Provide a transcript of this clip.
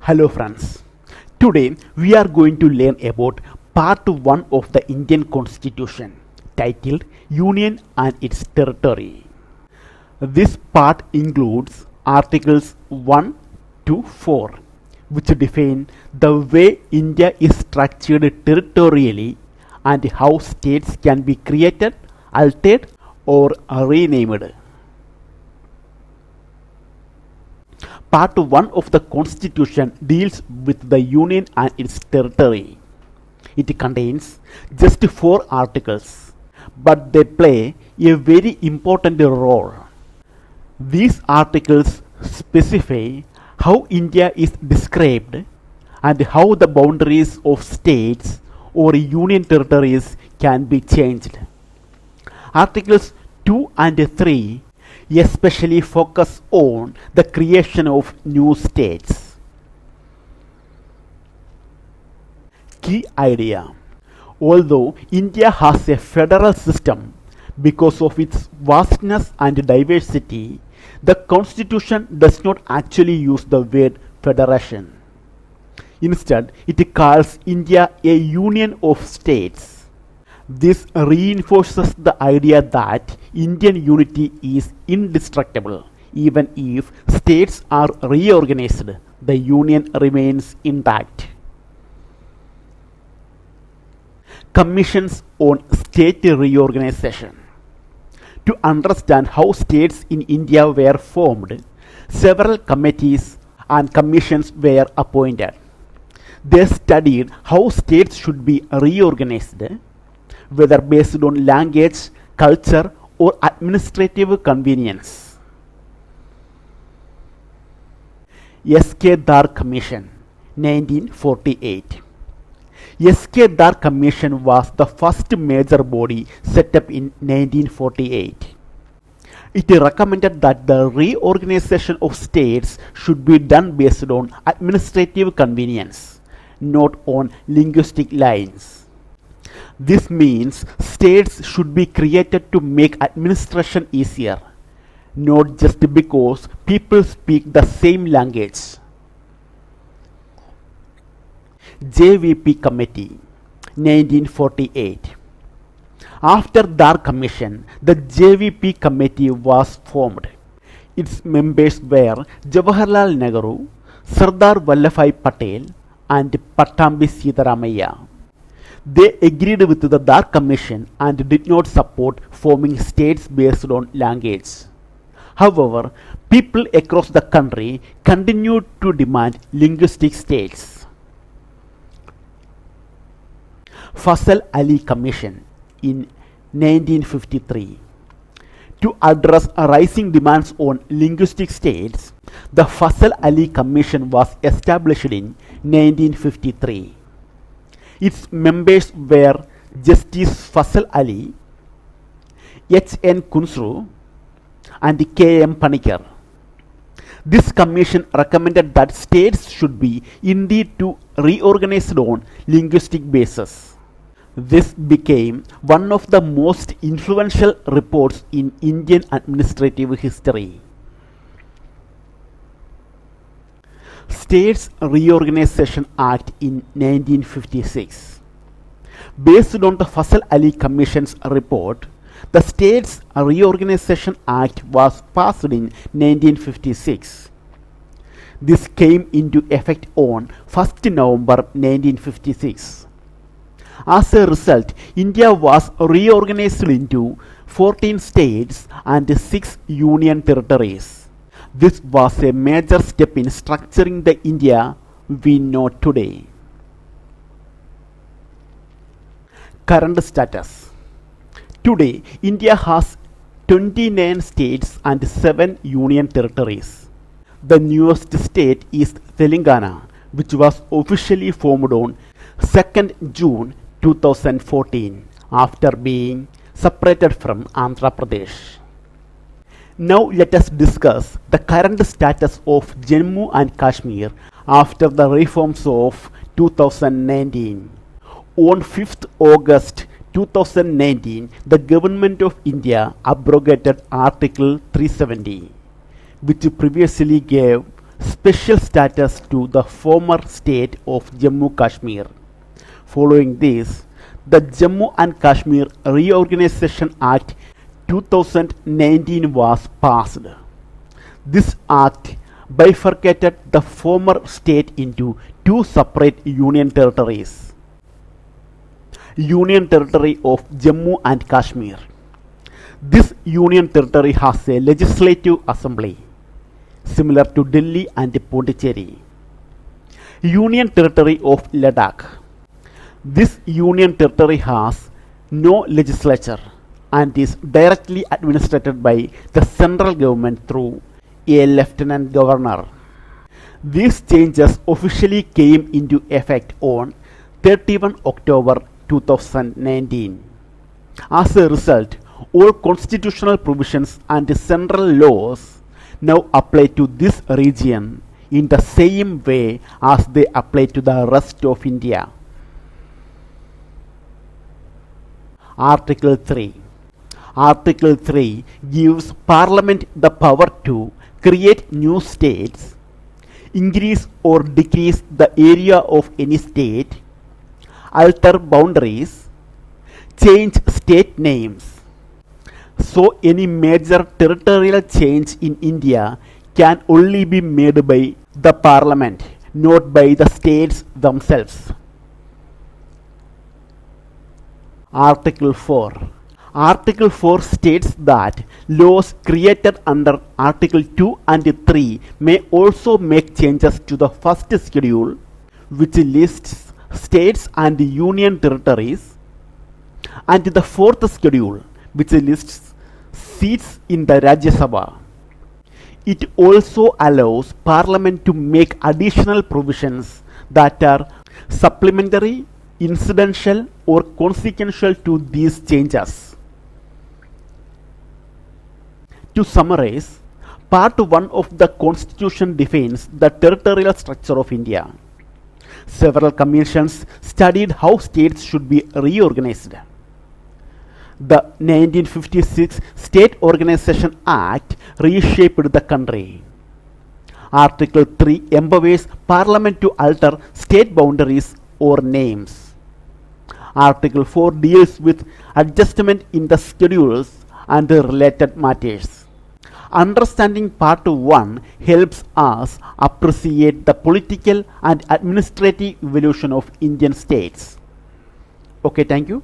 Hello friends. Today we are going to learn about part 1 of the Indian Constitution titled Union and its Territory. This part includes articles 1 to 4 which define the way India is structured territorially and how states can be created, altered or renamed. Part 1 of the Constitution deals with the Union and its territory. It contains just 4 articles, but they play a very important role. These articles specify how India is described and how the boundaries of states or union territories can be changed. Articles 2 and 3 especially focus on the creation of new states. Key idea: although India has a federal system because of its vastness and diversity, the Constitution does not actually use the word federation. Instead, it calls India a union of states. This reinforces the idea that Indian unity is indestructible. Even if states are reorganized, the union remains intact. Commissions on state reorganization. To understand how states in India were formed, several committees and commissions were appointed. They studied how states should be reorganized, whether based on language, culture, or administrative convenience. S.K. Dar Commission, 1948. S.K. Dar Commission was the first major body set up in 1948. It recommended that the reorganization of states should be done based on administrative convenience, not on linguistic lines. This means states should be created to make administration easier, not just because people speak the same language. JVP Committee, 1948. After Dar Commission, the JVP Committee was formed. Its members were Jawaharlal Nehru, Sardar Vallabhbhai Patel and Pattambi Sitaramaiah. They agreed with the Dar Commission and did not support forming states based on language. However, people across the country continued to demand linguistic states. Fasal Ali Commission in 1953. To address rising demands on linguistic states, the Fasal Ali Commission was established in 1953. Its members were Justice Fasal Ali, H.N. Kunsru, and K.M. Panikkar. This commission recommended that states should be indeed to reorganized on linguistic basis. This became one of the most influential reports in Indian administrative history. States Reorganization Act in 1956. Based on the Fasal Ali Commission's report, the States Reorganization Act was passed in 1956. This came into effect on 1st November 1956. As a result, India was reorganized into 14 states and 6 union territories. This was a major step in structuring the India we know today. Current status. Today, India has 29 states and 7 union territories. The newest state is Telangana, which was officially formed on 2nd June 2014 after being separated from Andhra Pradesh. Now let us discuss the current status of Jammu and Kashmir after the reforms of 2019. On 5th August 2019, the Government of India abrogated Article 370, which previously gave special status to the former state of Jammu Kashmir. Following this, the Jammu and Kashmir Reorganization Act 2019 was passed. This act bifurcated the former state into two separate union territories. Union Territory of Jammu and Kashmir. This union territory has a legislative assembly, similar to Delhi and Pondicherry. Union Territory of Ladakh. This union territory has no legislature and is directly administered by the central government through a lieutenant governor. These changes officially came into effect on 31 October 2019. As a result, all constitutional provisions and central laws now apply to this region in the same way as they apply to the rest of India. Article 3. Article 3 gives Parliament the power to create new states, increase or decrease the area of any state, alter boundaries, change state names. So any major territorial change in India can only be made by the Parliament, not by the states themselves. Article 4. Article 4 states that laws created under Article 2 and 3 may also make changes to the first schedule, which lists states and union territories, and the fourth schedule, which lists seats in the Rajya Sabha. It also allows Parliament to make additional provisions that are supplementary, incidental, or consequential to these changes. To summarize, Part 1 of the Constitution defines the territorial structure of India. Several commissions studied how states should be reorganized. The 1956 State Organization Act reshaped the country. Article 3 empowers Parliament to alter state boundaries or names. Article 4 deals with adjustment in the schedules and related matters. Understanding Part 1 helps us appreciate the political and administrative evolution of Indian states. Okay, thank you.